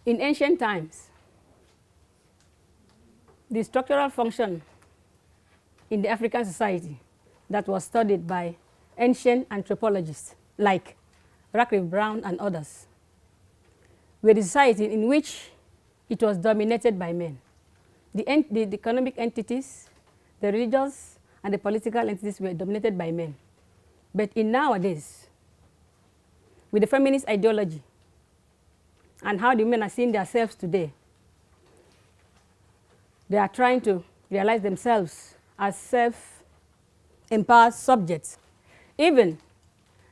In ancient times, the structural function in the African society that was studied by ancient anthropologists like Radcliffe Brown and others were the society in which it was dominated by men. The economic entities, the religious, and the political entities were dominated by men. But in nowadays, with the feminist ideology and how the women are seeing themselves today, they are trying to realize themselves as self-empowered subjects. Even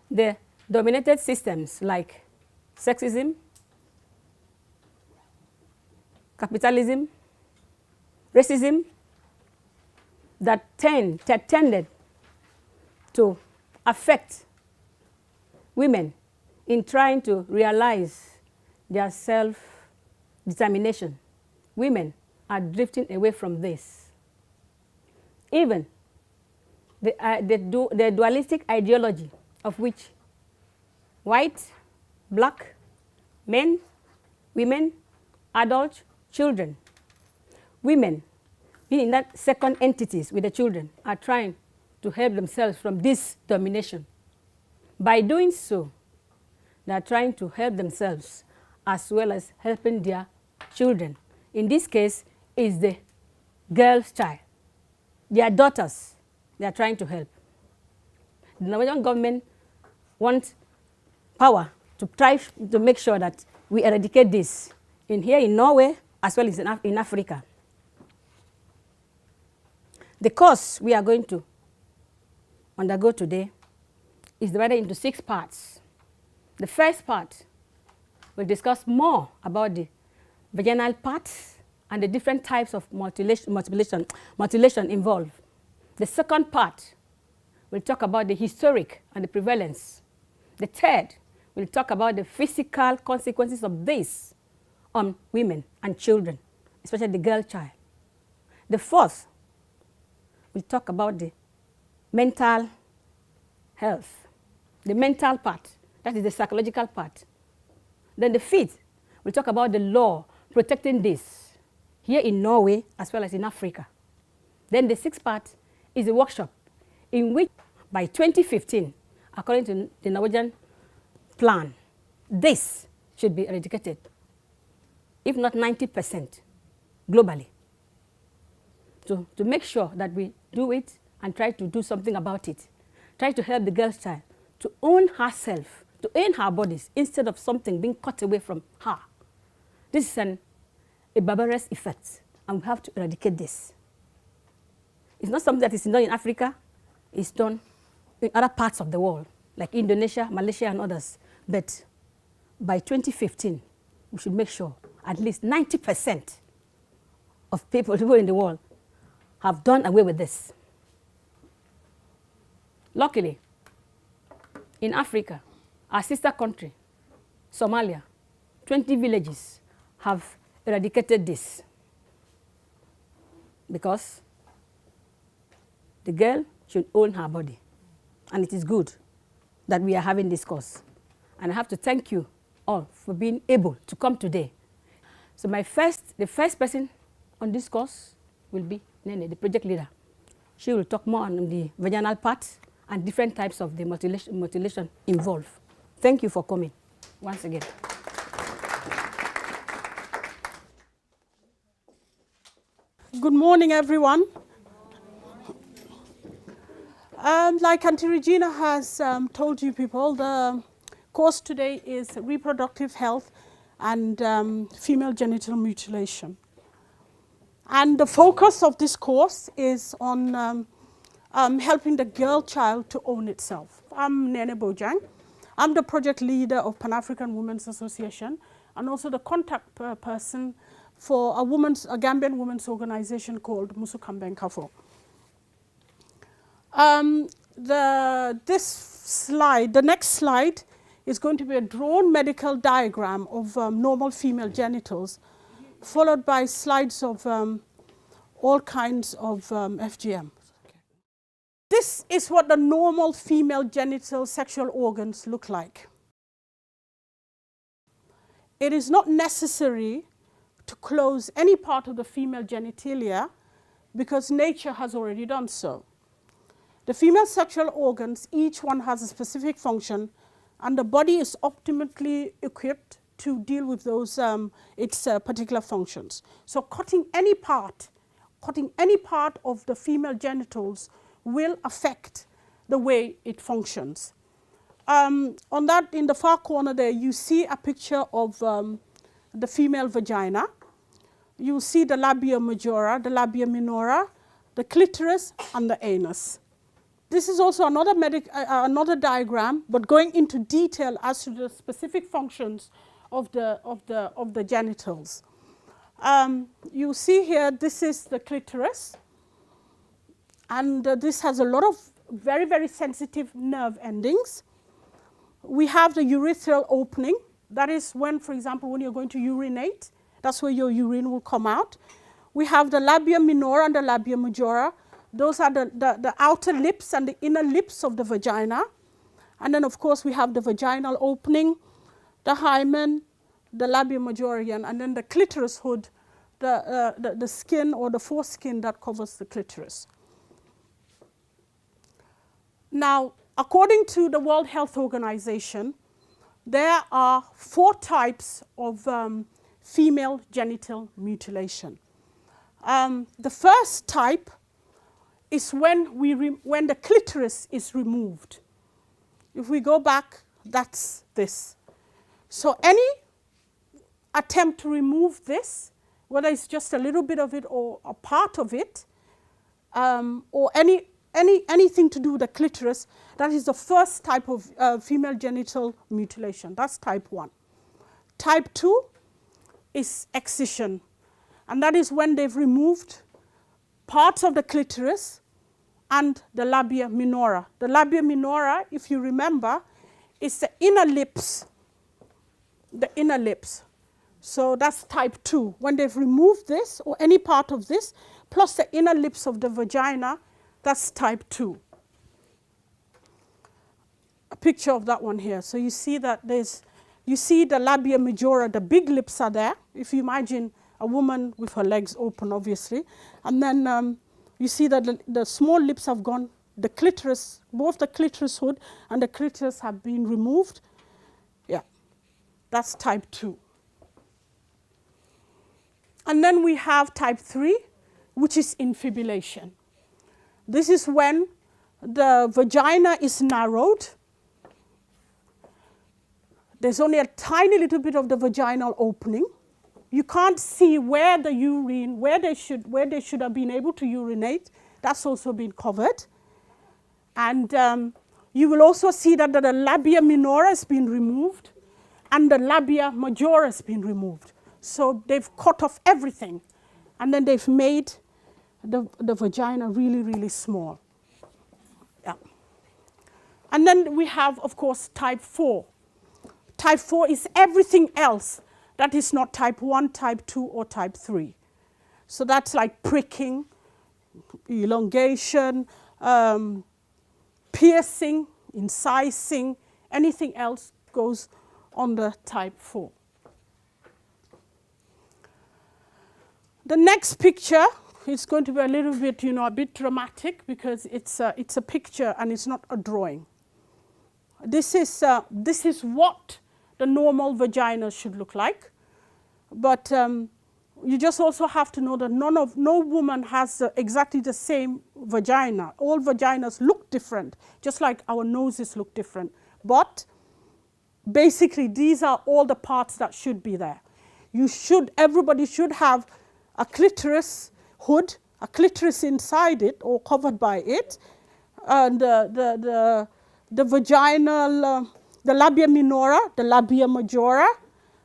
the dominated systems like sexism, capitalism, racism, that tended to affect women in trying to realize their self-determination. Women are drifting away from this. Even the dualistic ideology of which white, black, men, women, adults, children, women being in that second entities with the children are trying to help themselves from this domination. By doing so, they are trying to help themselves as well as helping their children. In this case, is the girl's child. Their daughters, they are trying to help. The Norwegian government wants power to try to make sure that we eradicate this here in Norway as well as in Africa. The course we are going to undergo today is divided into 6 parts. The first part will discuss more about the vaginal parts and the different types of mutilation involved. The second part will talk about the historic and the prevalence. The third will talk about the physical consequences of this on women and children, especially the girl child. The fourth will talk about the mental health, the mental part, that is the psychological part. Then the fifth will talk about the law protecting this here in Norway as well as in Africa. Then the sixth part is a workshop in which by 2015, according to the Norwegian plan, this should be eradicated, if not 90% globally. To make sure that we do it and try to do something about it. Try to help the girl's child to own herself, to own her bodies, instead of something being cut away from her. This is a barbarous effect, and we have to eradicate this. It's not something that is done in Africa. It's done in other parts of the world, like Indonesia, Malaysia, and others. But by 2015, we should make sure at least 90% of people in the world have done away with this. Luckily, in Africa, our sister country, Somalia, 20 villages have eradicated this because the girl should own her body. And it is good that we are having this course. And I have to thank you all for being able to come today. So the first person on this course will be Nene, the project leader. She will talk more on the vaginal parts and different types of the mutilation involved. Thank you for coming once again. Good morning, everyone. Like Auntie Regina has told you people, the course today is reproductive health and female genital mutilation. And the focus of this course is on helping the girl child to own itself. I'm Nene Bojang. I'm the project leader of Pan-African Women's Association and also the contact person for a Gambian women's organization called Musukamben Kafo. The next slide is going to be a drawn medical diagram of normal female genitals, followed by slides of all kinds of FGM. This is what the normal female genital sexual organs look like. it is not necessary to close any part of the female genitalia because nature has already done so. The female sexual organs, each one has a specific function, and the body is optimally equipped to deal with those its particular functions. So cutting any part of the female genitals will affect the way it functions. On that, in the far corner there, you see a picture of the female vagina. You see the labia majora, the labia minora, the clitoris, and the anus. This is also another diagram, but going into detail as to the specific functions of the genitals. You see here, this is the clitoris, and this has a lot of very, very sensitive nerve endings. We have the urethral opening. That is when, for example, when you're going to urinate, that's where your urine will come out. We have the labia minora and the labia majora. Those are the outer lips and the inner lips of the vagina. And then, of course, we have the vaginal opening, the hymen, the labia majora, and then the clitoris hood, the skin or the foreskin that covers the clitoris. Now, according to the World Health Organization, there are 4 types of female genital mutilation. The first type is when the clitoris is removed. If we go back, that's this. So any attempt to remove this, whether it's just a little bit of it or a part of it, or anything to do with the clitoris, that is the first type of female genital mutilation. That's type 1. Type 2 is excision, and that is when they've removed parts of the clitoris and the labia minora. The labia minora, if you remember, is the inner lips. The inner lips. So that's type 2. When they've removed this or any part of this, plus the inner lips of the vagina, that's type 2. A picture of that one here. So you see that you see the labia majora, the big lips are there. If you imagine a woman with her legs open, obviously. And then you see that the small lips have gone, the clitoris, both the clitoris hood and the clitoris have been removed. Yeah, that's type 2. And then we have type 3, which is infibulation. This is when the vagina is narrowed. There's only a tiny little bit of the vaginal opening. You can't see where the urine, where they should have been able to urinate. That's also been covered. And you will also see that the labia minora has been removed and the labia majora has been removed. So they've cut off everything. And then they've made the vagina really, really small. Yeah. And then we have, of course, type 4. Type 4 is everything else that is not type 1, type 2, or type 3. So that's like pricking, elongation, piercing, incising, anything else goes under type 4. The next picture is going to be a little bit, a bit dramatic because it's a picture and it's not a drawing. This is what the normal vagina should look like. But you just also have to know that no woman has exactly the same vagina. All vaginas look different, just like our noses look different. But basically, these are all the parts that should be there. Everybody should have a clitoris hood, a clitoris inside it or covered by it, and the vaginal, the labia minora, the labia majora,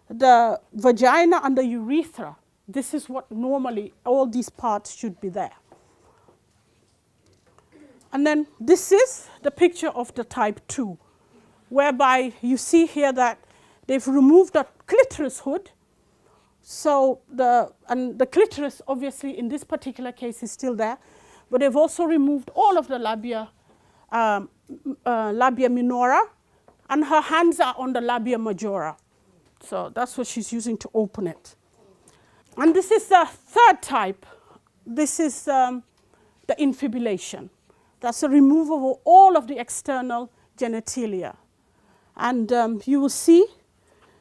the vagina and the urethra. This is what normally all these parts should be there. And then this is the picture of the type 2, whereby you see here that they've removed the clitoris hood. So the clitoris, obviously, in this particular case is still there, but they've also removed all of the labia minora, and her hands are on the labia majora. So that's what she's using to open it. And this is the third type. This is the infibulation. That's the removal of all of the external genitalia. And you will see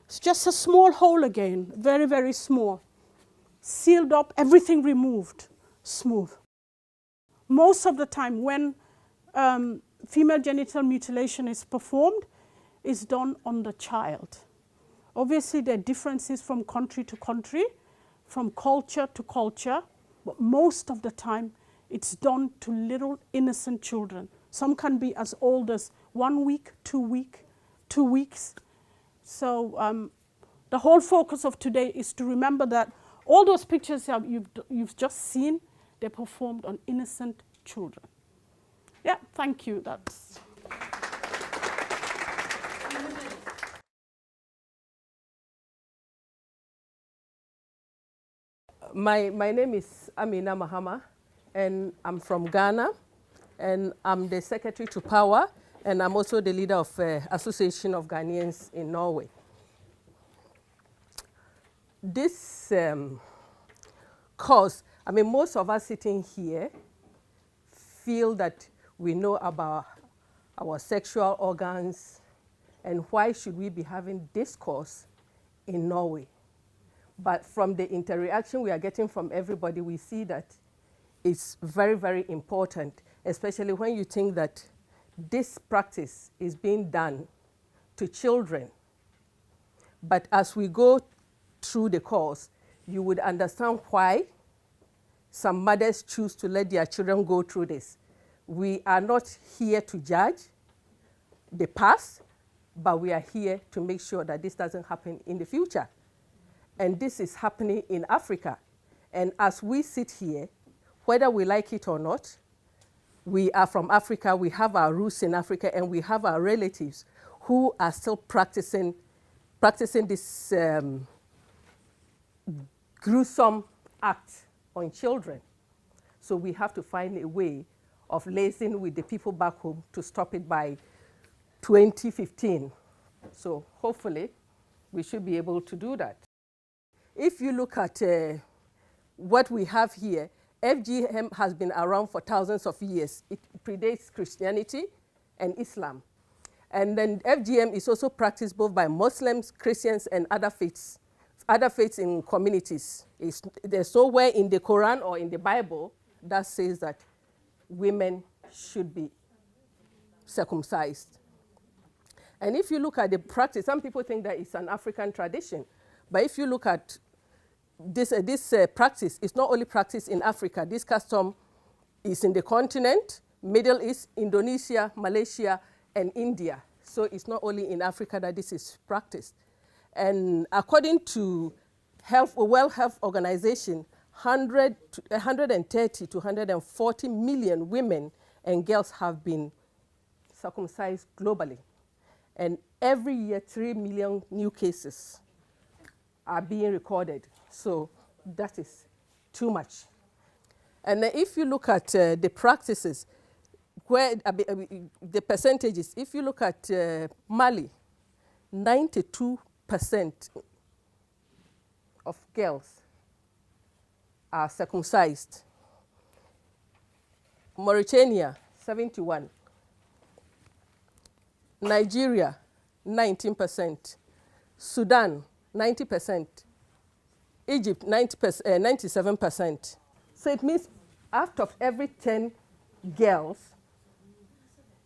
it's just a small hole again, very, very small. Sealed up, everything removed, smooth. Most of the time when female genital mutilation is performed, it's done on the child. Obviously, there are differences from country to country, from culture to culture, but most of the time, it's done to little innocent children. Some can be as old as 1 week, 2 weeks. So the whole focus of today is to remember that all those pictures you've just seen, they're performed on innocent children. Yeah, thank you. That's. My name is Amina Mahama, and I'm from Ghana, and I'm the secretary to Pawa, and I'm also the leader of Association of Ghanaians in Norway. This cause, I mean, most of us sitting here feel that we know about our sexual organs, and why should we be having this course in Norway? But from the interaction we are getting from everybody, we see that it's very, very important, especially when you think that this practice is being done to children. But as we go through the course, you would understand why some mothers choose to let their children go through this. We are not here to judge the past, but we are here to make sure that this doesn't happen in the future. And this is happening in Africa. And as we sit here, whether we like it or not, we are from Africa, we have our roots in Africa, and we have our relatives who are still practicing this gruesome act on children. So we have to find a way of liaising with the people back home to stop it by 2015. So hopefully we should be able to do that. If you look at what we have here, FGM has been around for thousands of years. It predates Christianity and Islam. And then FGM is also practiced both by Muslims, Christians, and other faiths in communities. There's nowhere in the Quran or in the Bible that says that women should be circumcised. And if you look at the practice, some people think that it's an African tradition. But if you look at this practice, it's not only practiced in Africa. This custom is in the continent, Middle East, Indonesia, Malaysia, and India. So it's not only in Africa that this is practiced. And according to World Health Organization, 130 to 140 million women and girls have been circumcised globally. And every year, 3 million new cases are being recorded. So that is too much. And if you look at the practices, where the percentages, if you look at Mali, 92% of girls are circumcised. Mauritania, 71. Nigeria, 19%. Sudan, 90%. Egypt, 97%. So it means out of every 10 girls,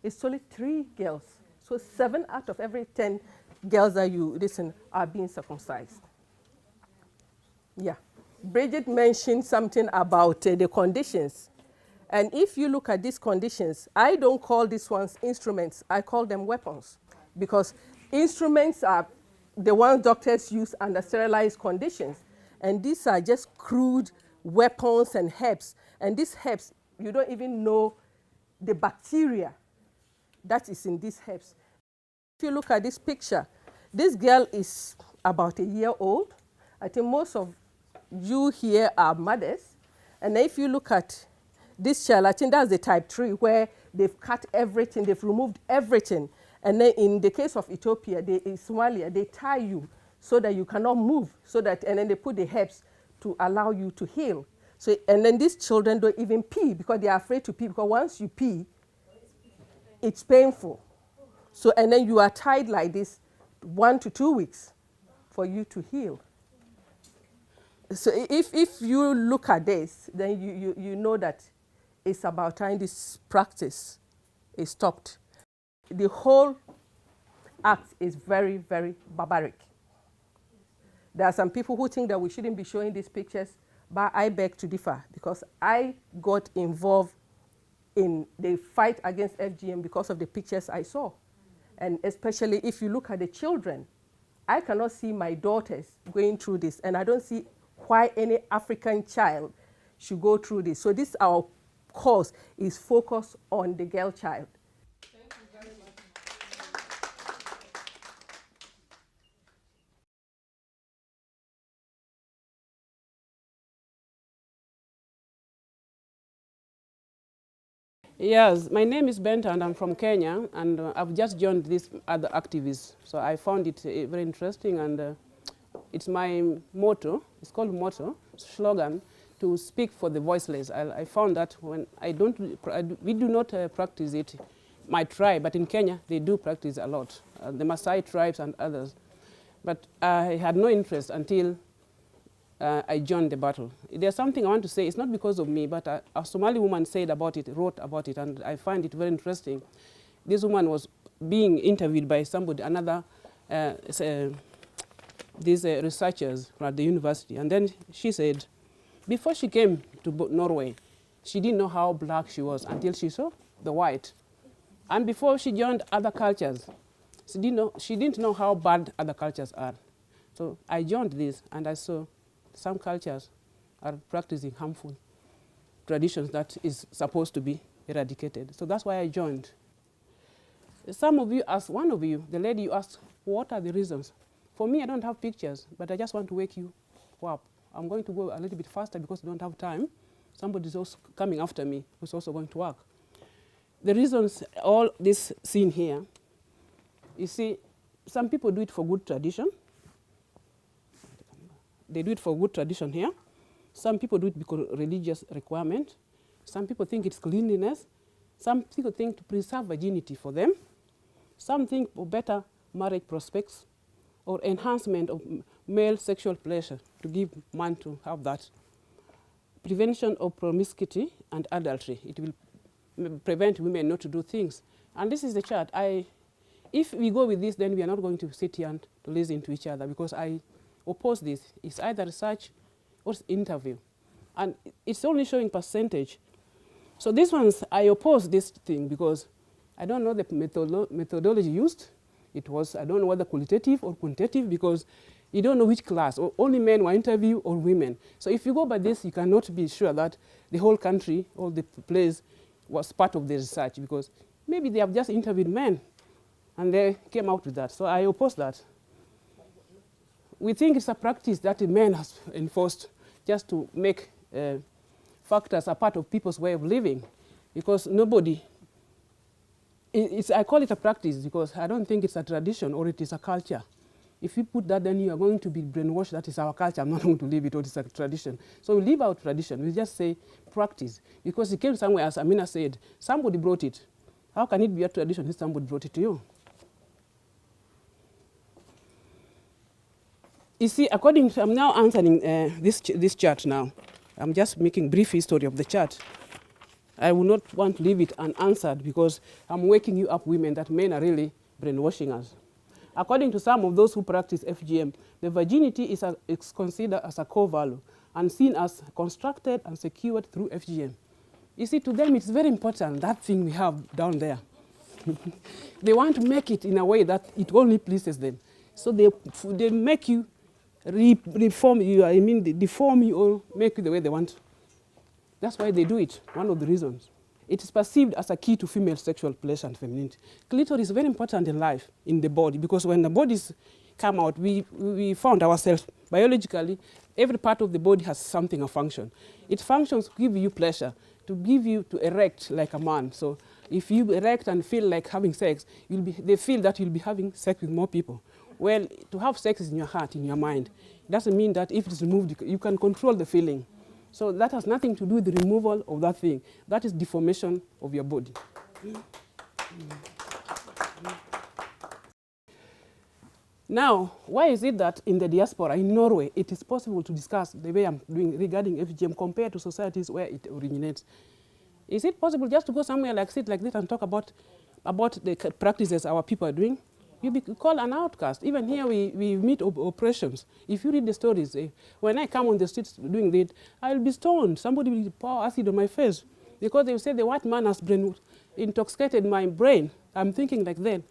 it's only 3 girls. So 7 out of every 10 girls that you listen are being circumcised. Yeah. Bridget mentioned something about the conditions. And if you look at these conditions, I don't call these ones instruments, I call them weapons. Because instruments are the ones doctors use under sterilized conditions. And these are just crude weapons and herbs. And these herbs, you don't even know the bacteria that is in these herbs. If you look at this picture, this girl is about a year old. I think most of you here are mothers. And if you look at this child, I think that's the type 3 where they've cut everything, they've removed everything. And then in the case of Ethiopia, in Somalia, they tie you so that you cannot move, and then they put the herbs to allow you to heal. So, and then these children don't even pee because they are afraid to pee, because once you pee, it's painful. So, and then you are tied like this 1 to 2 weeks for you to heal. So if you look at this, then you know that it's about time this practice is stopped. The whole act is very, very barbaric. There are some people who think that we shouldn't be showing these pictures, but I beg to differ, because I got involved in the fight against FGM because of the pictures I saw. And especially if you look at the children, I cannot see my daughters going through this, and I don't see why any African child should go through this. So this, our course is focused on the girl child. Thank you very much. Yes, my name is Benta and I'm from Kenya, and I've just joined these other activists. So I found it very interesting, and it's my motto, it's called motto, slogan, to speak for the voiceless. I found that when we do not practice it, my tribe, but in Kenya they do practice a lot, the Maasai tribes and others. But I had no interest until I joined the battle. There's something I want to say. It's not because of me, but a Somali woman said about it, wrote about it, and I find it very interesting. This woman was being interviewed by somebody, another, these researchers from the university, and then she said, before she came to Norway, she didn't know how black she was until she saw the white. And before she joined other cultures, she didn't know how bad other cultures are. So I joined this, and I saw some cultures are practicing harmful traditions that is supposed to be eradicated. So that's why I joined. Some of you asked, one of you, the lady you asked, what are the reasons? For me, I don't have pictures, but I just want to wake you up. I'm going to go a little bit faster because I don't have time. Somebody's also coming after me who's also going to work. The reasons, all this scene here, you see, some people do it for good tradition. They do it for good tradition here. Some people do it because of religious requirement. Some people think it's cleanliness. Some people think to preserve virginity for them. Some think for better marriage prospects or enhancement of male sexual pleasure, to give man to have that. Prevention of promiscuity and adultery. It will prevent women not to do things. And this is the chart. If we go with this, then we are not going to sit here and to listen to each other, because I oppose this. It's either research or interview. And it's only showing percentage. So this one's, I oppose this thing because I don't know the methodology used. It was, I don't know whether qualitative or quantitative, because you don't know which class, or only men were interviewed or women. So if you go by this, you cannot be sure that the whole country or the place was part of the research, because maybe they have just interviewed men and they came out with that. So I oppose that. We think it's a practice that the men has enforced just to make factors a part of people's way of living, because nobody, I call it a practice because I don't think it's a tradition or it is a culture. If you put that, then you are going to be brainwashed. That is our culture. I'm not going to leave it, or it's a tradition. So we leave our tradition. We just say practice, because it came somewhere, as Amina said, somebody brought it. How can it be a tradition if somebody brought it to you? You see, according to, I'm now answering this chart now. I'm just making brief history of the chart. I will not want to leave it unanswered, because I'm waking you up, women, that men are really brainwashing us. According to some of those who practice FGM, the virginity is considered as a core value and seen as constructed and secured through FGM. You see, to them it's very important, that thing we have down there. They want to make it in a way that it only pleases them. So they make you reform you, I mean, they deform you or make you the way they want. That's why they do it, one of the reasons. It is perceived as a key to female sexual pleasure and femininity. Clitoris is very important in life, in the body, because when the bodies come out, we found ourselves biologically, every part of the body has something, a function. It functions to give you pleasure, to give you to erect like a man. So if you erect and feel like having sex, they feel that you'll be having sex with more people. Well, to have sex is in your heart, in your mind. It doesn't mean that if it's removed, you can control the feeling. So that has nothing to do with the removal of that thing. That is deformation of your body. Now, why is it that in the diaspora, in Norway, it is possible to discuss the way I'm doing regarding FGM compared to societies where it originates? Is it possible just to go somewhere like sit like this and talk about the practices our people are doing? You be called an outcast. Even here we meet oppressions. If you read the stories, when I come on the streets doing that, I'll be stoned. Somebody will pour acid on my face because they will say the white man has intoxicated my brain. I'm thinking like that.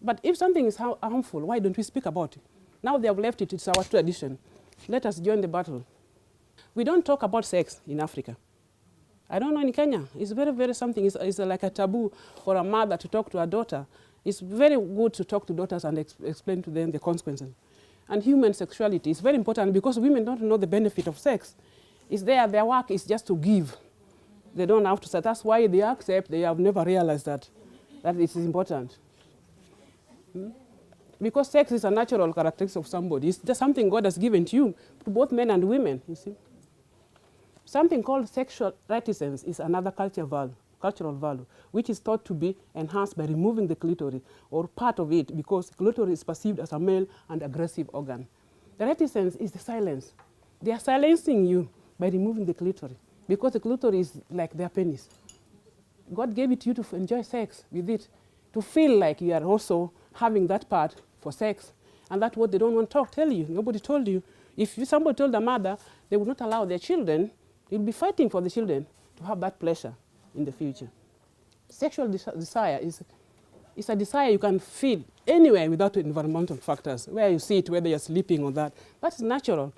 But if something is harmful, why don't we speak about it? Now they have left it, it's our tradition. Let us join the battle. We don't talk about sex in Africa. I don't know in Kenya. It's very, very something. It's like a taboo for a mother to talk to her daughter. It's very good to talk to daughters and explain to them the consequences. And human sexuality is very important because women don't know the benefit of sex. It's their work is just to give. They don't have to say. That's why they accept. They have never realized that it is important. Because sex is a natural characteristic of somebody. It's just something God has given to you, to both men and women, you see. Something called sexual reticence is another cultural value, which is thought to be enhanced by removing the clitoris or part of it because the clitoris is perceived as a male and aggressive organ. The reticence is the silence. They are silencing you by removing the clitoris because the clitoris is like their penis. God gave it to you to enjoy sex with it, to feel like you are also having that part for sex. And that's what they don't want to tell you. Nobody told you. If somebody told the mother, they would not allow their children, they'll be fighting for the children to have that pleasure in the future. Sexual desire is a desire you can feel anywhere without environmental factors, where you see it, whether you're sleeping or that. That's natural.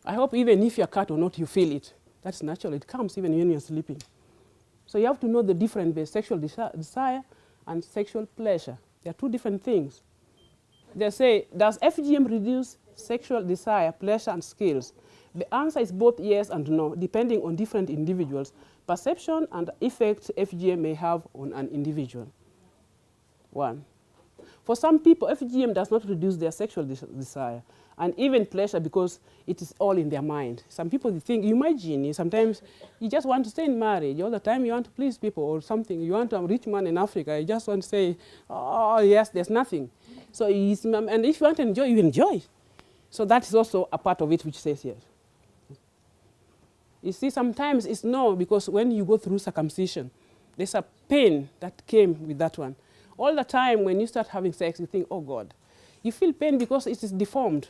I hope even if you're cut or not, you feel it. That's natural. It comes even when you're sleeping. So you have to know the difference between sexual desire and sexual pleasure. They are two different things. They say, does FGM reduce sexual desire, pleasure, and skills? The answer is both yes and no, depending on different individuals, perception and effect FGM may have on an individual. 1. For some people, FGM does not reduce their sexual desire and even pleasure because it is all in their mind. Some people think, you imagine, sometimes you just want to stay in marriage. All the time you want to please people or something. You want a rich man in Africa. You just want to say, oh, yes, there's nothing. So, and if you want to enjoy, you enjoy. So that is also a part of it which says yes. You see, sometimes it's no, because when you go through circumcision, there's a pain that came with that one. All the time when you start having sex, you think, oh God. You feel pain because it is deformed.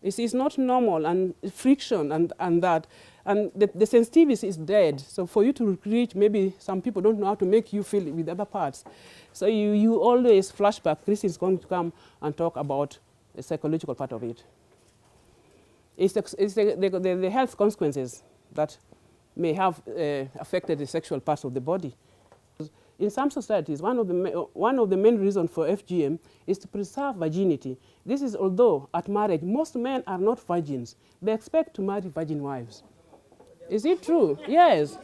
It is not normal, and friction and that. And the sensitivity is dead. So for you to recreate, maybe some people don't know how to make you feel it with other parts. So you always flashback. Chris is going to come and talk about the psychological part of it. It's the health consequences that may have affected the sexual parts of the body. In some societies, one of the main reasons for FGM is to preserve virginity. This is although at marriage, most men are not virgins. They expect to marry virgin wives. Is it true? Yes.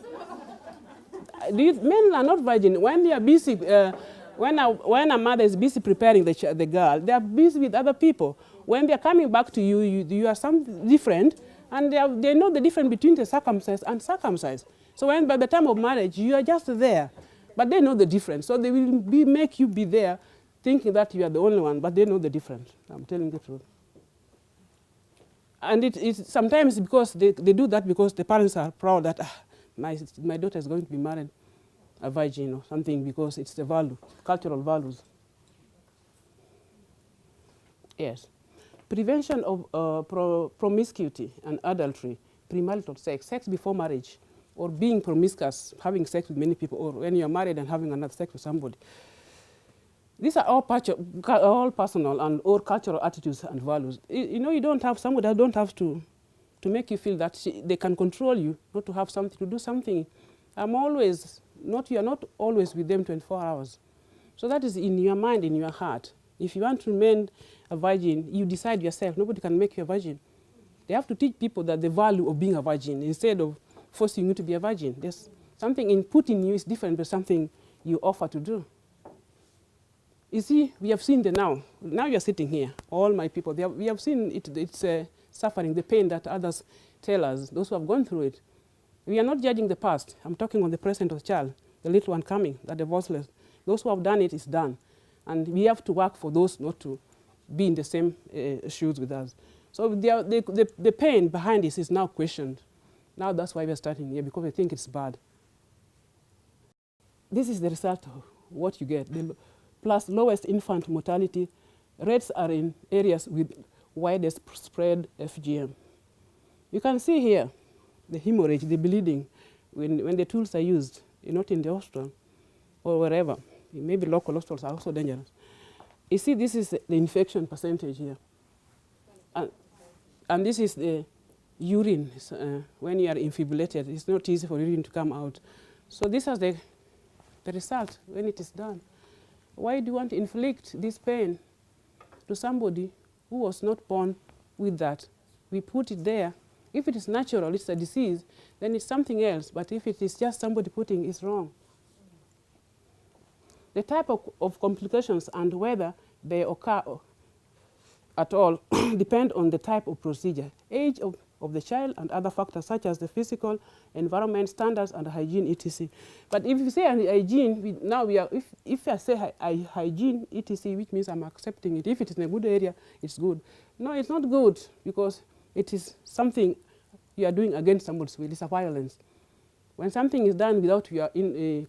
Men are not virgin. When they are busy, when a mother is busy preparing the girl, they are busy with other people. When they are coming back to you, you are something different, and they know the difference between the circumcised and circumcised. So when by the time of marriage, you are just there. But they know the difference. So they will make you be there thinking that you are the only one, but they know the difference. I'm telling the truth. And it's sometimes because they do that because the parents are proud that my daughter is going to be married a virgin or something because it's the value, cultural values. Yes. Prevention of promiscuity and adultery, premarital sex before marriage, or being promiscuous, having sex with many people, or when you're married and having another sex with somebody. These are all personal and or cultural attitudes and values. You don't have somebody that don't have to make you feel that they can control you, not to have something, to do something. You are not always with them 24 hours. So that is in your mind, in your heart. If you want to remain a virgin, you decide yourself. Nobody can make you a virgin. They have to teach people that the value of being a virgin instead of forcing you to be a virgin. There's something input in you is different from something you offer to do. You see, we have seen the now. Now you're sitting here, all my people. We have seen it, it's suffering, the pain that others tell us, those who have gone through it. We are not judging the past. I'm talking on the present of the child, the little one coming, that the voiceless. Those who have done it is done. And we have to work for those not to be in the same shoes with us. So the pain behind this is now questioned. Now that's why we're starting here, because we think it's bad. This is the result of what you get. The plus lowest infant mortality rates are in areas with widest spread FGM. You can see here the hemorrhage, the bleeding, when the tools are used, not in the hospital or wherever. Maybe local hospitals are also dangerous. You see, this is the infection percentage here. And this is the urine. When you are infibulated, it's not easy for urine to come out. So this is the result when it is done. Why do you want to inflict this pain to somebody who was not born with that? We put it there. If it is natural, it's a disease, then it's something else. But if it is just somebody putting, it's wrong. The type of complications and whether they occur at all depend on the type of procedure, age of the child, and other factors such as the physical environment, standards, and hygiene, etc. But if you say hygiene, if I say hygiene, etc., which means I'm accepting it. If it is in a good area, it's good. No, it's not good, because it is something you are doing against somebody's will. It's a violence. When something is done without your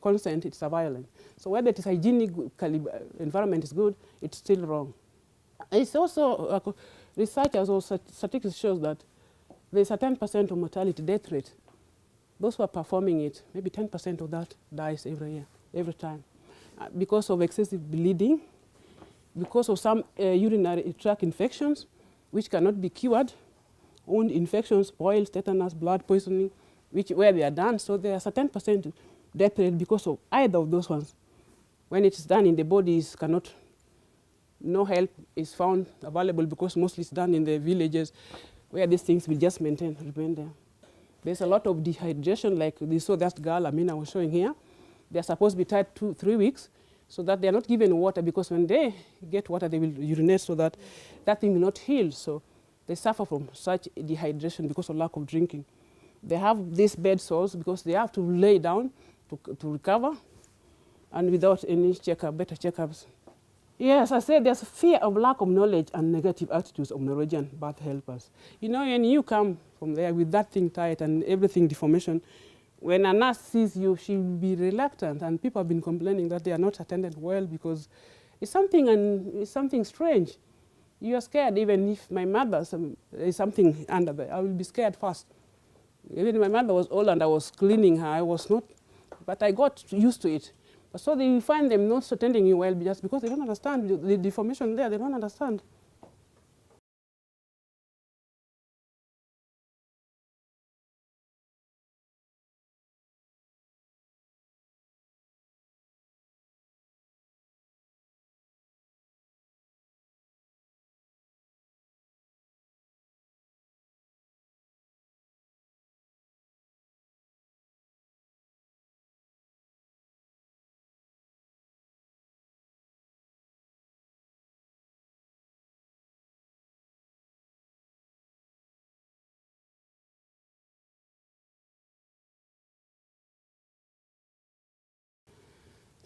consent, it's a violence. So whether it is hygienic environment is good, it's still wrong. It's also, researchers or statistics shows that there's a 10% of mortality death rate. Those who are performing it, maybe 10% of that dies every year, every time. Because of excessive bleeding, because of some urinary tract infections, which cannot be cured, wound infections, boils, tetanus, blood poisoning, where they are done. So there's a 10% death rate because of either of those ones. When it is done in the bodies, no help is found available, because mostly it's done in the villages where these things will just remain there. There's a lot of dehydration, like you saw that girl Amina was showing here. They're supposed to be tied 2-3 weeks so that they're not given water, because when they get water, they will urinate so that that thing will not heal. So they suffer from such dehydration because of lack of drinking. They have these bed sores because they have to lay down to recover, and without any better checkups. Yes, I said there's fear of lack of knowledge and negative attitudes of Norwegian birth helpers. You know, when you come from there with that thing tight and everything deformation, when a nurse sees you, she will be reluctant, and people have been complaining that they are not attended well because it's something strange. You are scared. Even if my mother is something under there, I will be scared first. Even my mother was old and I was cleaning her, I was not, but I got used to it. So they find them not attending you well just because they don't understand the deformation there, they don't understand.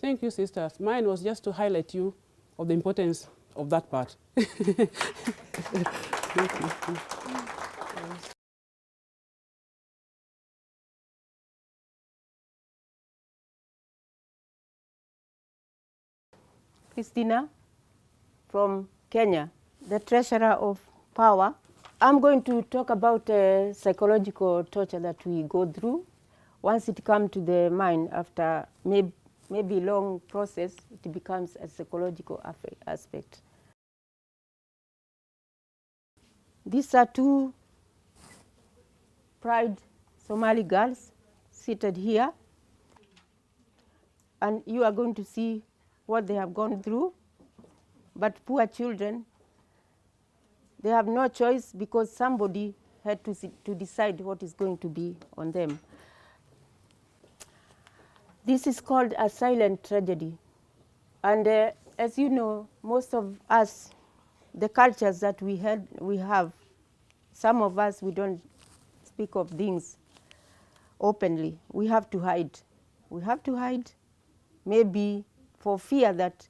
Thank you, sisters. Mine was just to highlight you of the importance of that part. Thank you. Christina from Kenya, the treasurer of Pawa. I'm going to talk about psychological torture that we go through. Once it comes to the mind, after maybe long process, it becomes a psychological aspect. These are two Pride Somali girls seated here, and you are going to see what they have gone through. But poor children, they have no choice because somebody had to decide what is going to be on them. This is called a silent tragedy. And as you know, most of us, the cultures that we have, some of us, we don't speak of things openly. We have to hide. We have to hide, maybe for fear that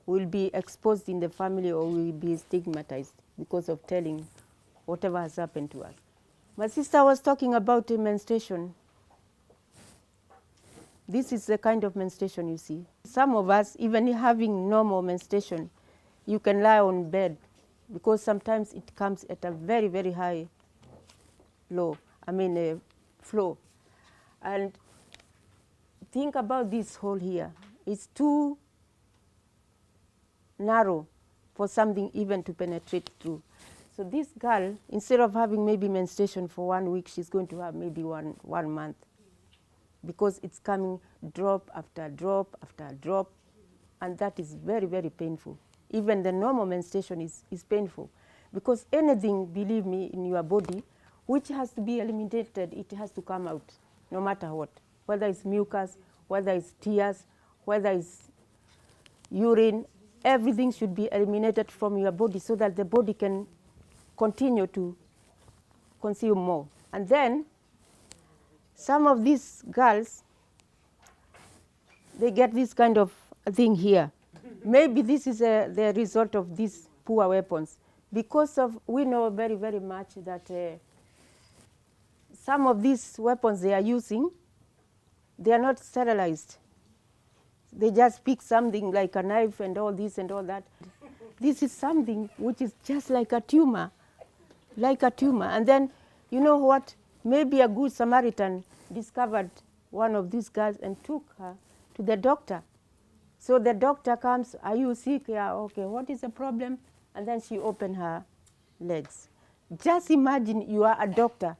we'll be exposed in the family or we'll be stigmatized because of telling whatever has happened to us. My sister was talking about menstruation. This is the kind of menstruation you see. Some of us, even having normal menstruation, you can lie on bed because sometimes it comes at a very, very high flow. And think about this hole here. It's too narrow for something even to penetrate through. So this girl, instead of having maybe menstruation for 1 week, she's going to have maybe one month, because it's coming drop after drop after drop, and that is very, very painful. Even the normal menstruation is painful, because anything, believe me, in your body which has to be eliminated, it has to come out, no matter what, whether it's mucus, whether it's tears, whether it's urine, everything should be eliminated from your body so that the body can continue to consume more. And then some of these girls, they get this kind of thing here. Maybe this is the result of these poor weapons, because of, we know very, very much that some of these weapons they are using, they are not sterilized. They just pick something like a knife and all this and all that. This is something which is just like a tumor, And then, you know what? Maybe a good Samaritan discovered one of these girls and took her to the doctor. So the doctor comes, are you sick? Yeah, okay, what is the problem? And then she opened her legs. Just imagine you are a doctor.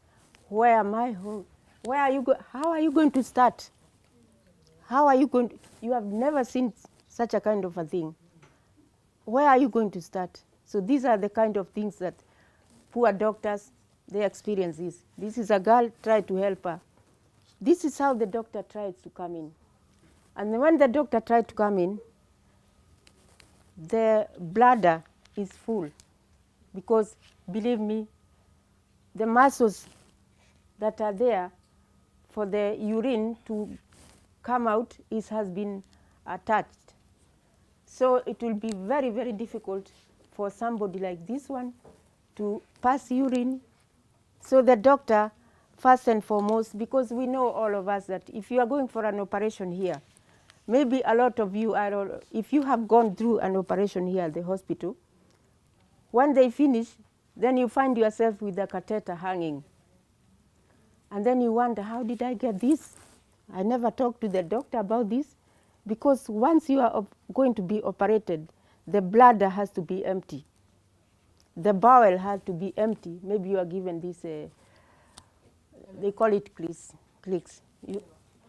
Where am I? Where are you how are you going to start? How are you going to, you have never seen such a kind of a thing. Where are you going to start? So these are the kind of things that poor doctors, they experience this. This is a girl, try to help her. This is how the doctor tried to come in. And when the doctor tried to come in, the bladder is full, because believe me, the muscles that are there for the urine to come out has been attached. So it will be very, very difficult for somebody like this one to pass urine. So the doctor, first and foremost, because we know all of us that if you are going for an operation here, maybe a lot of you are, if you have gone through an operation here at the hospital, when they finish, then you find yourself with a catheter hanging. And then you wonder, how did I get this? I never talked to the doctor about this, because once you are going to be operated, the bladder has to be empty. The bowel has to be empty. Maybe you are given this, they call it clicks.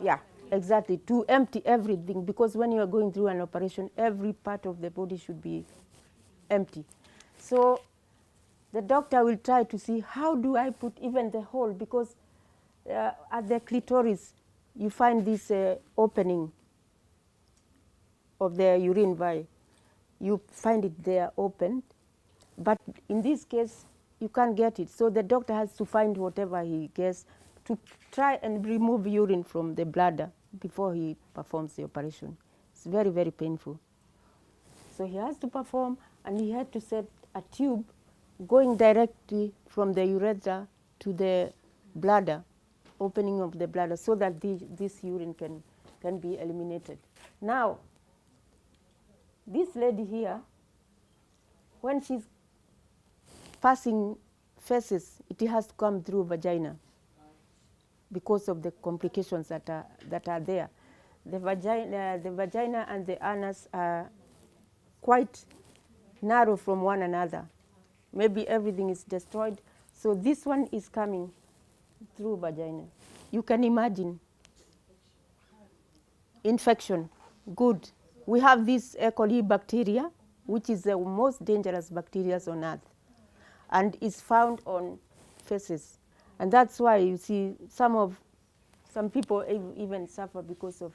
Yeah, exactly, to empty everything, because when you are going through an operation, every part of the body should be empty. So the doctor will try to see, how do I put even the hole, because at the clitoris, you find this opening of the urine vial. You find it there open, but in this case, you can't get it. So the doctor has to find whatever he gets to try and remove urine from the bladder before he performs the operation. It's very, very painful. So he has to perform, and he had to set a tube going directly from the urethra to the bladder, opening of the bladder, so that this urine can be eliminated. Now, this lady here, when she's passing feces, it has to come through vagina because of the complications that are there. The vagina and the anus are quite narrow from one another. Maybe everything is destroyed. So this one is coming through vagina. You can imagine infection. Good. We have this E. coli bacteria, which is the most dangerous bacteria on earth, and is found on feces. And that's why you see some people even suffer because of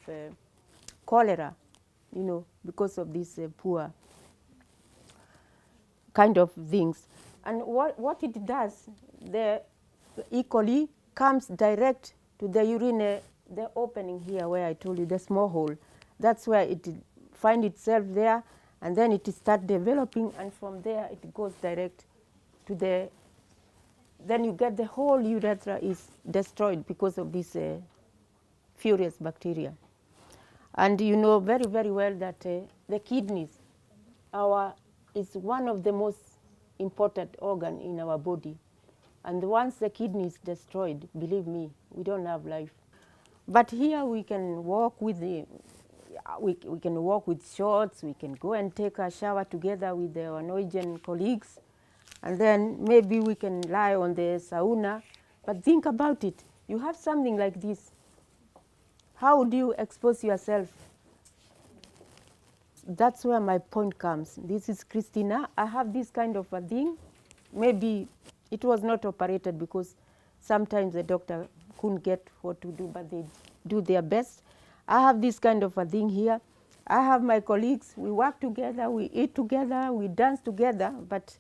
cholera. you know, because of these poor kind of things. And what it does, the E. coli comes direct to the urine, the opening here where I told you, the small hole. That's where it finds itself there, and then it starts developing, and from there it goes direct to the, then you get the whole urethra is destroyed because of this furious bacteria. And you know very, very well that the kidneys is one of the most important organ in our body. And once the kidney is destroyed, believe me, we don't have life. But here we can walk with we can walk with shorts, we can go and take a shower together with our Norwegian colleagues, and then maybe we can lie on the sauna. But think about it, you have something like this. How would you expose yourself? That's where my point comes. This is Christina. I have this kind of a thing. Maybe it was not operated because sometimes the doctor couldn't get what to do, but they do their best. I have this kind of a thing here. I have my colleagues. We work together, we eat together, we dance together, but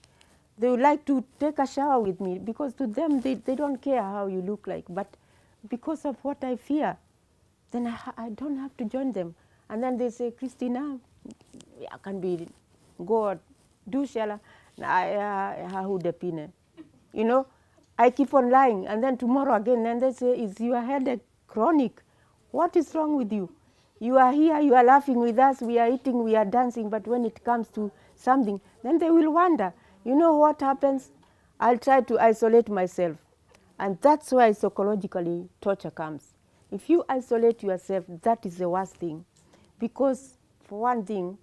they would like to take a shower with me because to them, they don't care how you look like. But because of what I fear, then I don't have to join them. And then they say, Christina, I can be, go do shala, you know, I keep on lying, and then tomorrow again, and they say, is your headache chronic? What is wrong with you? You are here, you are laughing with us, we are eating, we are dancing, but when it comes to something, then they will wonder, you know what happens? I'll try to isolate myself. And that's why psychologically torture comes. If you isolate yourself, that is the worst thing. Because for one thing,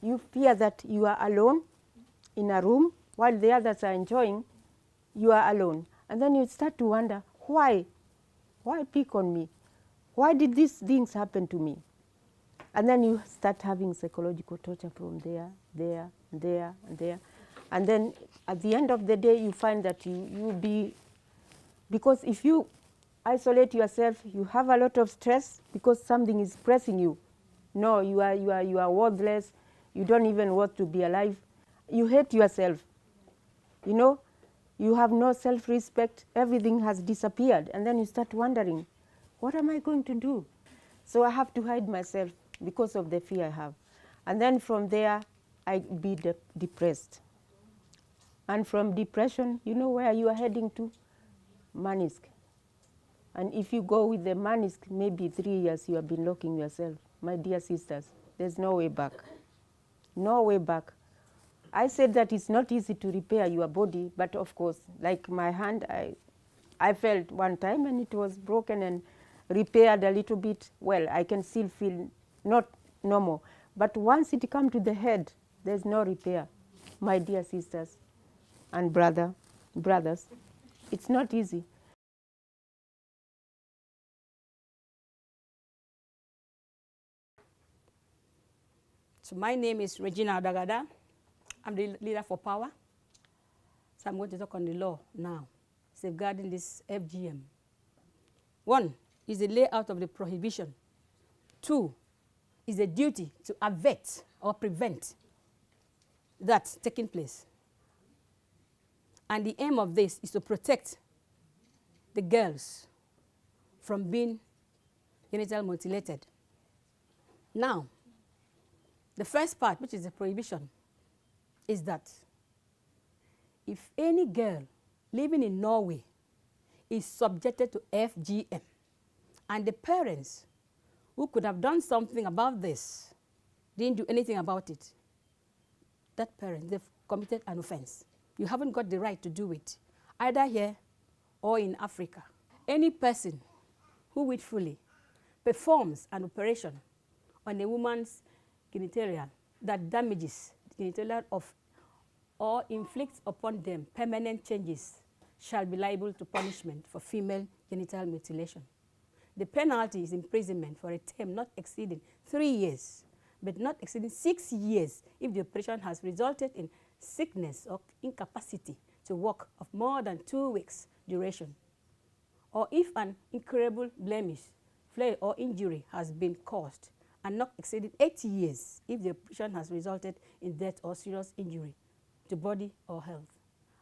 you fear that you are alone in a room while the others are enjoying, you are alone. And then you start to wonder, why? Why pick on me? Why did these things happen to me? And then you start having psychological torture from there, there, there, and there. And then at the end of the day, you find that you'll be, because if you isolate yourself, you have a lot of stress because something is pressing you. No, you are worthless. You don't even want to be alive. You hate yourself. You know, you have no self-respect. Everything has disappeared. And then you start wondering, what am I going to do? So I have to hide myself because of the fear I have. And then from there, I be depressed. And from depression, you know where you are heading to? Manisk. And if you go with the Manisk, maybe 3 years you have been locking yourself. My dear sisters, there's no way back. No way back. I said that it's not easy to repair your body, but of course, like my hand, I felt one time and it was broken and repaired a little bit. Well, I can still feel not normal. But once it comes to the head, there's no repair. My dear sisters and brothers, it's not easy. So my name is Regina Odagada. I'm the leader for Pawa. So I'm going to talk on the law now, safeguarding this FGM. 1 is the layout of the prohibition. 2 is the duty to avert or prevent that taking place. And the aim of this is to protect the girls from being genital mutilated. Now, the first part, which is the prohibition, is that if any girl living in Norway is subjected to FGM, and the parents who could have done something about this didn't do anything about it, that parent, they've committed an offense. You haven't got the right to do it, either here or in Africa. Any person who willfully performs an operation on a woman's genitalia that damages the genitalia of or inflicts upon them permanent changes shall be liable to punishment for female genital mutilation. The penalty is imprisonment for a term not exceeding 3 years, but not exceeding 6 years if the operation has resulted in sickness or incapacity to work of more than 2 weeks duration, or if an incurable blemish, flaw, or injury has been caused, and not exceeding 8 years if the operation has resulted in death or serious injury to body or health.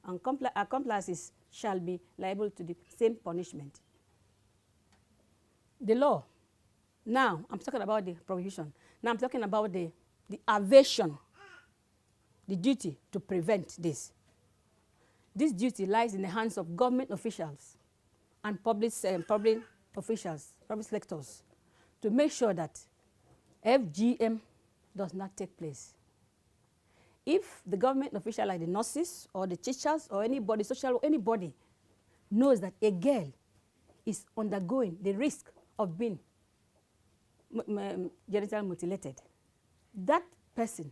And accomplices shall be liable to the same punishment. The law. Now, I'm talking about the prohibition. Now I'm talking about the aversion, the duty to prevent this. This duty lies in the hands of government officials and public officials, public sectors, to make sure that FGM does not take place. If the government official, like the nurses or the teachers or anybody, social, anybody, knows that a girl is undergoing the risk of being genital mutilated, that person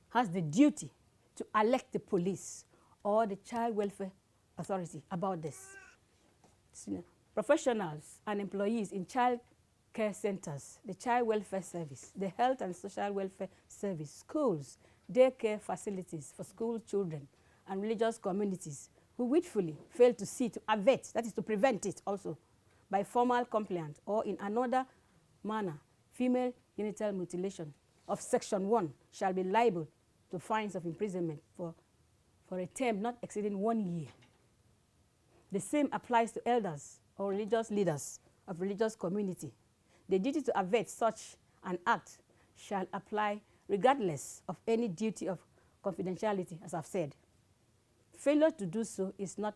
has the duty to alert the police or the child welfare authority about this. Professionals and employees in child care centers, the child welfare service, the health and social welfare service, schools, daycare facilities for school children, and religious communities who willfully fail to see to avert, that is to prevent it also, by formal compliance or in another manner, female genital mutilation of Section 1 shall be liable to fines of imprisonment for a term not exceeding 1 year. The same applies to elders or religious leaders of religious community. The duty to avert such an act shall apply regardless of any duty of confidentiality, as I've said. Failure to do so is not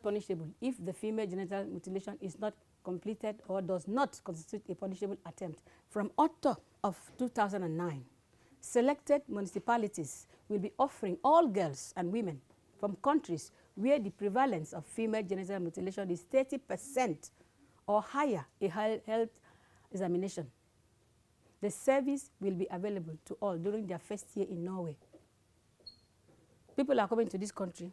punishable if the female genital mutilation is not completed or does not constitute a punishable attempt. From October of 2009, selected municipalities will be offering all girls and women from countries where the prevalence of female genital mutilation is 30% or higher a health examination. The service will be available to all during their first year in Norway. People are coming to this country.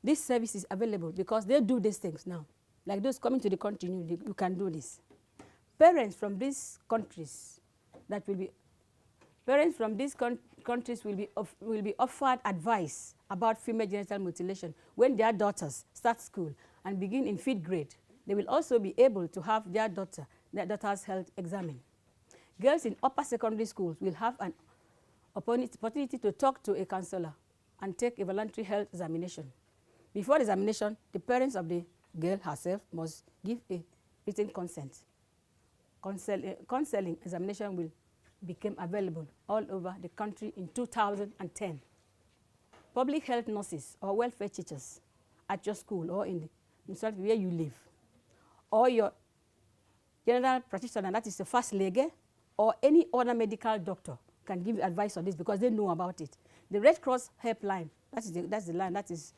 This service is available because they do these things now. Like those coming to the country, you can do this. Parents from these countries will be offered advice about female genital mutilation when their daughters start school and begin in 5th grade. They will also be able to have their daughter's health examined. Girls in upper secondary schools will have an opportunity to talk to a counselor and take a voluntary health examination. Before the examination, the parents of the girl herself must give a written consent. Counseling examination will become available all over the country in 2010. Public health nurses or welfare teachers at your school or in the municipality where you live, or your general practitioner, that is the first lege, or any other medical doctor can give you advice on this because they know about it. The Red Cross helpline, that's the line, that is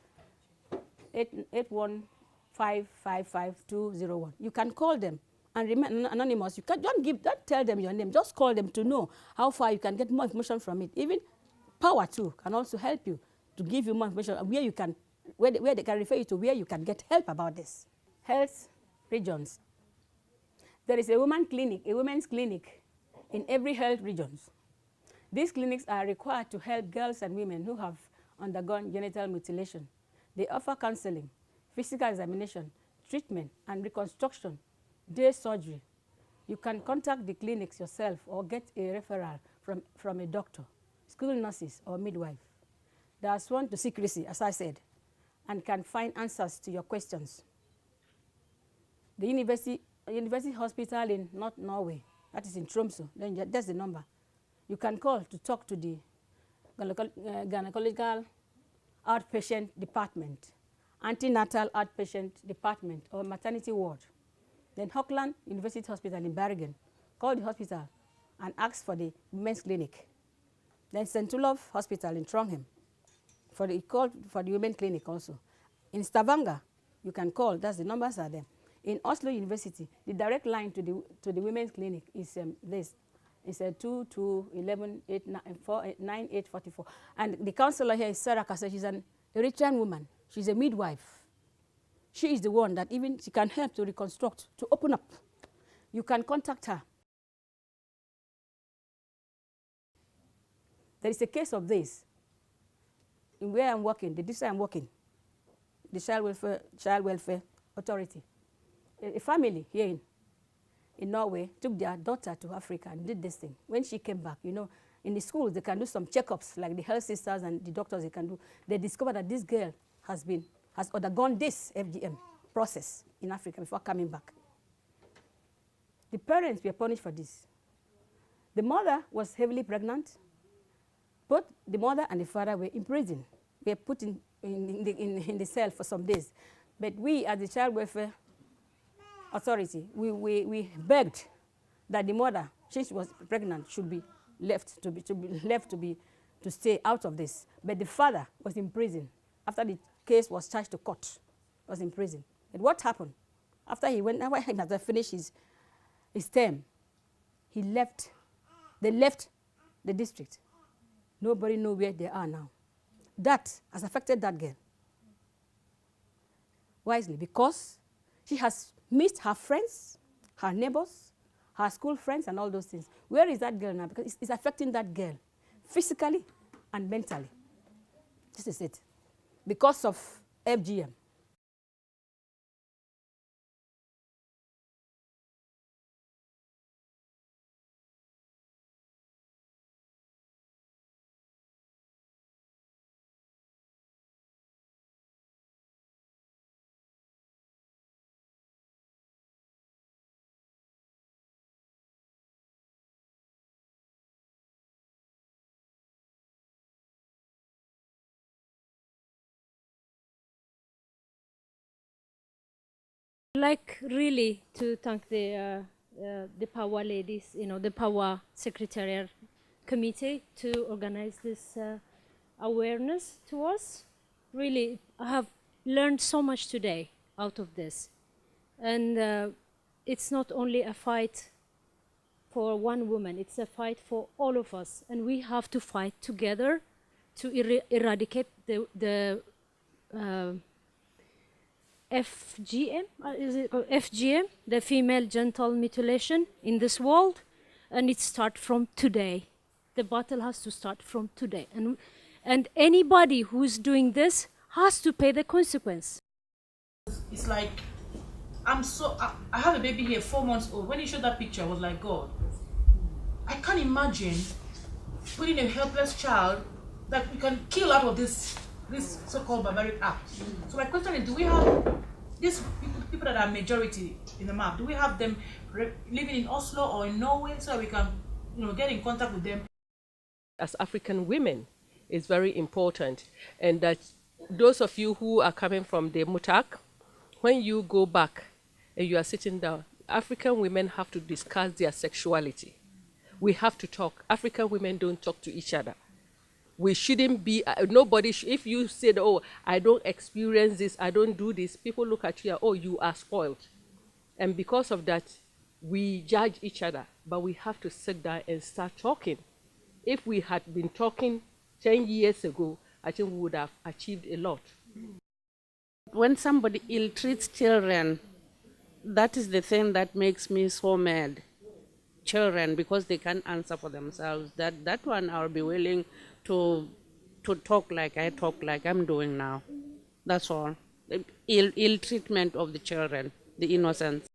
815555201. You can call them and remain anonymous. You don't tell them your name, just call them to know how far you can get more information from it. Even Pawa too can also help you to give you more information where you can, where they can refer you to where you can get help about this. Health regions. There is a women's clinic in every health region. These clinics are required to help girls and women who have undergone genital mutilation. They offer counseling, physical examination, treatment, and reconstruction, day surgery. You can contact the clinics yourself or get a referral from a doctor, school nurses, or midwife. They are sworn to secrecy, as I said, and can find answers to your questions. The University Hospital in North Norway, that is in Tromsø, then that's the number. You can call to talk to the gynecological outpatient department, antenatal outpatient department, or maternity ward. Then Hokland University Hospital in Bergen. Call the hospital and ask for the women's clinic. Then St. Olaf Hospital in Trondheim for the women's clinic also. In Stavanger, you can call, that's the numbers are there. In Oslo University, the direct line to the women's clinic is this. It's 211-894-9844. And the counselor here is Sarah Kassa. She's an Eritrean woman. She's a midwife. She is the one that even she can help to reconstruct, to open up. You can contact her. There is a case of this in where I'm working, the district I'm working, the Child Welfare Authority. A family here, in Norway took their daughter to Africa and did this thing. When she came back, you know, in the schools, they can do some checkups, like the health sisters and the doctors they can do. They discovered that this girl has undergone this FGM process in Africa before coming back. The parents were punished for this. The mother was heavily pregnant. Both the mother and the father were in prison. They were put in the cell for some days. But we, as the Child Welfare Authority, we begged that the mother, since she was pregnant, should be left to stay out of this. But the father was in prison. After the case was charged to court, was in prison. And what happened? After he had finished his term, they left the district. Nobody knows where they are now. That has affected that girl. Wisely, because she has missed her friends, her neighbors, her school friends, and all those things. Where is that girl now? Because it's affecting that girl physically and mentally. This is it. Because of FGM. Like really to thank the Pawa ladies, you know, the Pawa Secretariat Committee to organize this awareness to us. Really, I have learned so much today out of this. And it's not only a fight for one woman, it's a fight for all of us. And we have to fight together to eradicate the FGM, is it called FGM, the female genital mutilation in this world, and it starts from today. The battle has to start from today, and anybody who's doing this has to pay the consequence. It's like, I have a baby here, 4 months old. When he showed that picture, I was like, God, I can't imagine putting a helpless child that we can kill out of this so-called barbaric act. So my question is, do we have these people that are majority in the map, do we have them living in Oslo or in Norway so we can, you know, get in contact with them? As African women is very important, and that those of you who are coming from the Mutak, when you go back and you are sitting down, African women have to discuss their sexuality. We have to talk. African women don't talk to each other. We shouldn't be, if you said, oh, I don't experience this, I don't do this, people look at you, oh, you are spoiled. And because of that, we judge each other. But we have to sit down and start talking. If we had been talking 10 years ago, I think we would have achieved a lot. When somebody ill-treats children, that is the thing that makes me so mad. Children, because they can't answer for themselves. That one I'll be willing to talk like I talk like I'm doing now. That's all. Ill treatment of the children, the innocents.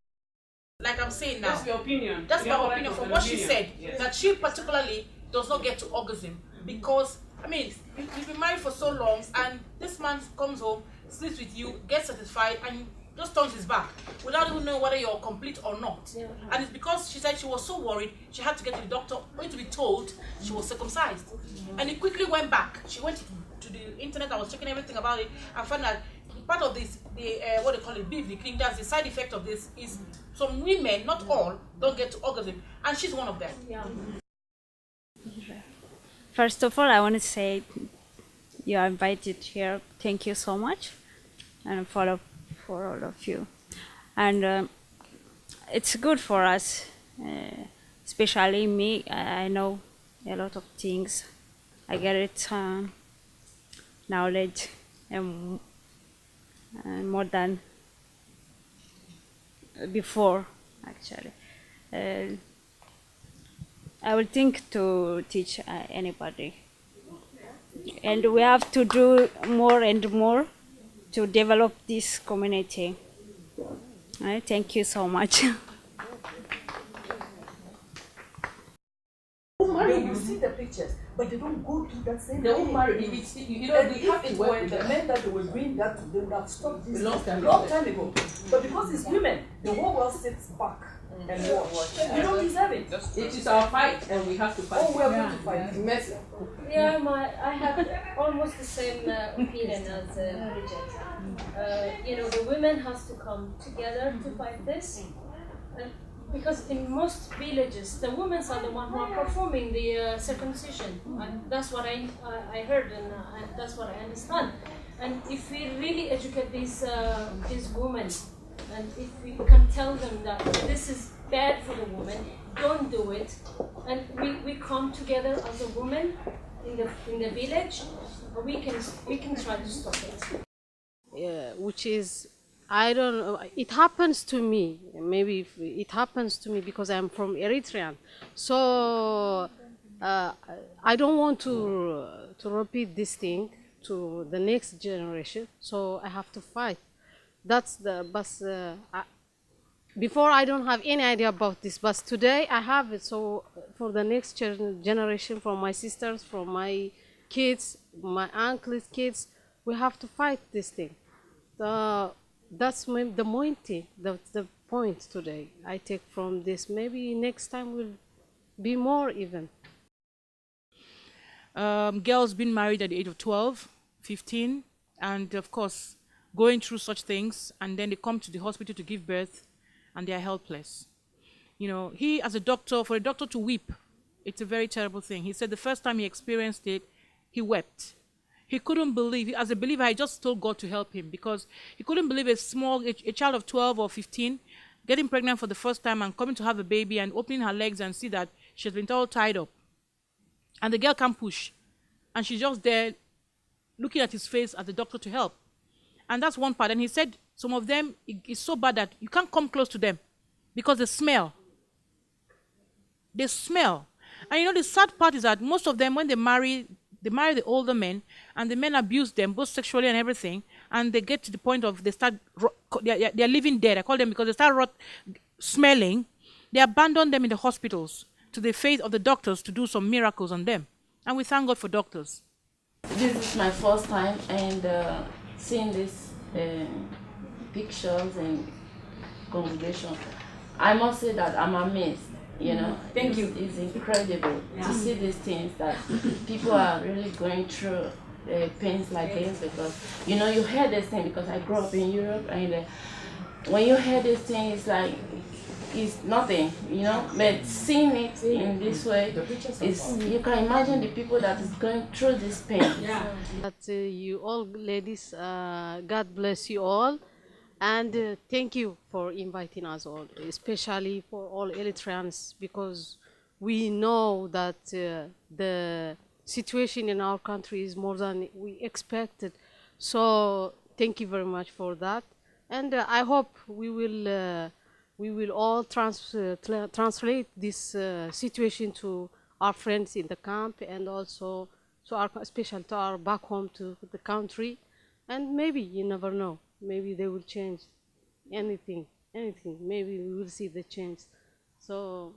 Like I'm saying now. That's your opinion. That's You have my a right opinion of from an what she opinion. said. Yes. That she particularly does not get to orgasm because, I mean, you've been married for so long and this man comes home, sleeps with you, gets satisfied, and just turns his back without even knowing whether you're complete or not. Yeah. And it's because she said she was so worried she had to get to the doctor only to be told she was circumcised. And he quickly went back. She went to the internet, I was checking everything about it, and found that part of this, what they call it, beef, the clean, that's the side effect of this is some women, not all, don't get to orgasm, and she's one of them. Yeah. First of all, I want to say you are invited here. Thank you so much, and for all of you. And it's good for us, especially me. I know a lot of things. I get it knowledge and more than before, actually. I will think to teach anybody. And we have to do more and more to develop this community. Thank you so much. marry you you. see the pictures, but they don't go through that same They won't thing. marry you. It's, you know, And they have if to it work were with the them. men that they were doing that to, they would have stopped this A long time ago. But because it's women, the whole world sits back and watch. You don't deserve it. It is our fight, and we have to fight. Oh, we are going to fight. Mercy. Yeah, I have almost the same opinion as Bridget. You know, the women has to come together to fight this, because in most villages, the women are the one who are performing the circumcision, and that's what I heard, and that's what I understand. And if we really educate these women, and if we can tell them that this is bad for the woman, don't do it, and we come together as a woman in the village, we can try to stop it. Yeah, which is, I don't know, it happens to me. Maybe if it happens to me because I'm from Eritrea. So I don't want to repeat this thing to the next generation. So I have to fight. That's the, but before I don't have any idea about this, but today I have it. So for the next generation, from my sisters, from my kids, my uncle's kids, we have to fight this thing. That's the point today I take from this. Maybe next time will be more even. Girls being married at the age of 12, 15, and of course going through such things, and then they come to the hospital to give birth, and they are helpless. You know, he as a doctor, for a doctor to weep, it's a very terrible thing. He said the first time he experienced it, he wept. He couldn't believe, as a believer, I just told God to help him, because he couldn't believe a child of 12 or 15 getting pregnant for the first time and coming to have a baby and opening her legs and see that she's been all tied up. And the girl can't push. And she's just there looking at his face at the doctor to help. And that's one part. And he said some of them, it's so bad that you can't come close to them because they smell. They smell. And you know, the sad part is that most of them, when they marry the older men, and the men abuse them, both sexually and everything, and they get to the point of they're living dead. I call them because they start smelling. They abandon them in the hospitals to the faith of the doctors to do some miracles on them. And we thank God for doctors. This is my first time, and seeing these pictures and congregation, I must say that I'm amazed. You know, Thank you. It's incredible to see these things that people are really going through pains like this, because you know, you hear this thing, because I grew up in Europe, and when you hear this thing, it's like it's nothing, you know. But seeing it in this way, is you can imagine the people that is going through this pain. But you all ladies, God bless you all. And thank you for inviting us all, especially for all Eritreans, because we know that the situation in our country is more than we expected. So thank you very much for that. And I hope we will all translate this situation to our friends in the camp, and also to our, especially to our back home to the country. And maybe, you never know, maybe they will change anything, maybe we will see the change. So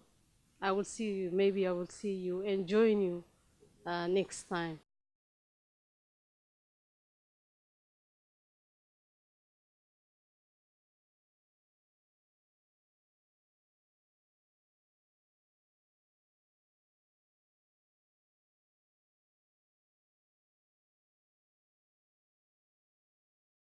I will see you, maybe I will see you and join you next time.